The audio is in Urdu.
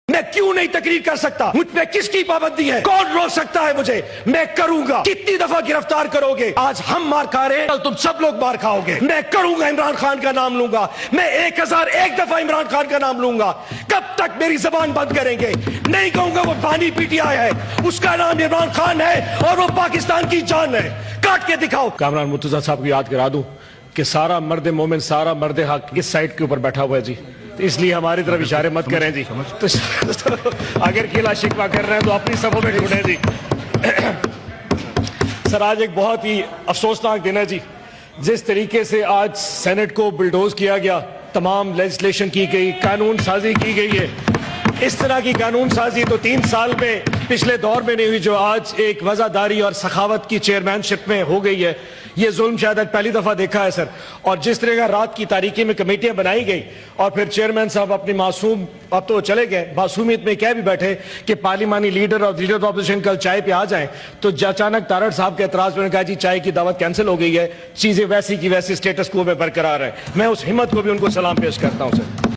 میں کیوں نہیں تقریر کر سکتا؟ مجھ پہ کس کی پابندی ہے؟ کون روک سکتا ہے مجھے؟ میں کروں گا۔ کتنی دفعہ گرفتار کرو گے؟ آج ہم مار کھا رہے ہیں، کل تم سب لوگ مار کھاؤ گے۔ میں کروں گا، عمران خان کا نام لوں گا، میں 1001 دفعہ عمران خان کا نام لوں گا۔ کب تک میری زبان بند کریں گے؟ نہیں کہوں گا وہ بانی پی ٹی آئی ہے، اس کا نام عمران خان ہے اور وہ پاکستان کی جان ہے۔ کاٹ کے دکھاؤ۔ کامران مرتضیٰ صاحب کو یاد کرا دوں کہ سارا مرد مومن، سارا مرد حق اس سائٹ کے اوپر بیٹھا ہوا ہے جی، اس لیے ہماری طرف اشارے مت کریں جی۔ تو اگر کیلا شکوہ کر رہے ہیں تو اپنی سبوں میں ڈھونڈیں جی۔ سر آج ایک بہت ہی افسوسناک دن ہے جی، جس طریقے سے آج سینٹ کو بلڈوز کیا گیا، تمام لیجسلیشن کی گئی، قانون سازی کی گئی ہے۔ اس طرح کی قانون سازی تو 3 سال میں پچھلے دور میں نہیں ہوئی جو آج ایک وزاداری اور سخاوت کی چیئرمین شپ میں ہو گئی ہے۔ یہ ظلم شاید پہلی دفعہ دیکھا ہے سر۔ اور جس طرح کا رات کی تاریکی میں کمیٹیاں بنائی گئی اور پھر چیئرمین صاحب اپنی معصوم، اب تو چلے گئے، معصومیت میں کہہ بھی بیٹھے کہ پارلیمانی لیڈر اور لیڈر اپوزیشن کل چائے پہ آ جائیں، تو اچانک تارڑ صاحب کے اعتراض میں نے کہا جی چائے کی دعوت کینسل ہو گئی ہے، چیزیں ویسی کی ویسی سٹیٹس کو میں برقرار ہے۔ میں اس ہمت کو بھی ان کو سلام پیش کرتا ہوں سر۔